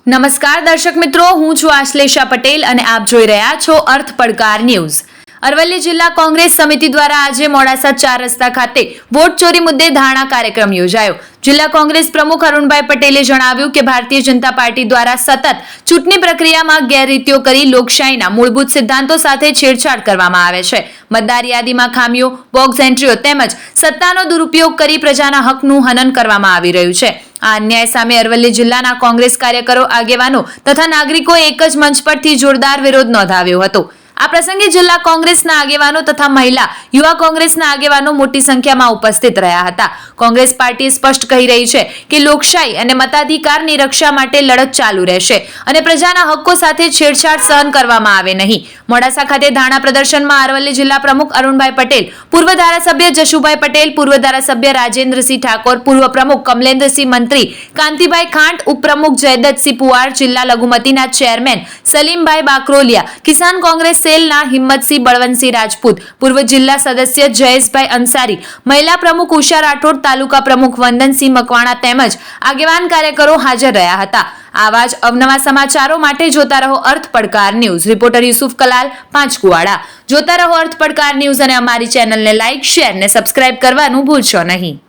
નમસ્કાર દર્શક મિત્રો, હું છું આશ્લેષા પટેલ અને આપ જોઈ રહ્યા છો અર્થ પડકાર ન્યૂઝ। અરવલ્લી જિલ્લા કોંગ્રેસ સમિતિ દ્વારા આજે મોડાસા 4 રસ્તા ખાતે વોટ ચોરી મુદ્દે ધારણા કાર્યક્રમ યોજાયો। જિલ્લા કોંગ્રેસ પ્રમુખ અરુણભાઈ પટેલે જણાવ્યું કે ભારતીય જનતા પાર્ટી દ્વારા સતત ચૂંટણી પ્રક્રિયામાં ગેરરીતિઓ કરી લોકશાહીના મૂળભૂત સિદ્ધાંતો સાથે છેડછાડ કરવામાં આવે છે। મતદાર યાદીમાં ખામીઓ, બોક્સ એન્ટ્રીઓ તેમજ સત્તાનો દુરુપયોગ કરી પ્રજાના હકનું હનન કરવામાં આવી રહ્યું છે। આ અન્યાય સામે અરવલ્લી જિલ્લાના કોંગ્રેસ કાર્યકરો, આગેવાનો તથા નાગરિકોએ એક જ મંચ પરથી જોરદાર વિરોધ નોંધાવ્યો હતો। આ પ્રસંગે જિલ્લા કોંગ્રેસના આગેવાનો તથા મહિલા યુવા કોંગ્રેસના આગેવાનો મોટી સંખ્યામાં ઉપસ્થિત રહ્યા હતા। કોંગ્રેસ પાર્ટી સ્પષ્ટ કહી રહી છે કે લોકશાહી અને મતાધિકારની રક્ષા માટે લડત ચાલુ રહેશે અને પ્રજાના હક્કો સાથે છેડછાડ સહન કરવામાં આવે નહીં। મોડાસા ખાતે ધારણા પ્રદર્શનમાં અરવલ્લી જિલ્લા પ્રમુખ અરુણભાઈ પટેલ, પૂર્વ ધારાસભ્ય જશુભાઈ પટેલ, પૂર્વ ધારાસભ્ય રાજેન્દ્રસિંહ ઠાકોર, પૂર્વ પ્રમુખ કમલેન્દ્રસિંહ મંત્રી, કાંતિભાઈ ખાંટ, ઉપપ્રમુખ જયદત્તસિંહ પુવાર, જિલ્લા લઘુમતીના ચેરમેન સલીમભાઈ બાકરોલિયા, કિસાન કોંગ્રેસ સેલના હિંમતસિંહ બળવંતસિંહ રાજપૂત, પૂર્વ જિલ્લા સદસ્ય જયેશભાઈ અંસારી, મહિલા પ્રમુખ ઉષા રાઠોડ, તાલુકા પ્રમુખ વંદનસિંહ મકવાણા તેમજ આગેવાન કાર્યકરો હાજર રહ્યા હતા। આવા જ અવનવા સમાચારો માટે જોતા રહો અર્થ પડકાર ન્યૂઝ। રિપોર્ટર યુસુફ કલાલ, પાંચકુવાડા। જોતા રહો અર્થ પડકાર ન્યૂઝ અને અમારી ચેનલને લાઇક, શેર અને સબસ્ક્રાઇબ કરવાનું ભૂલશો નહીં।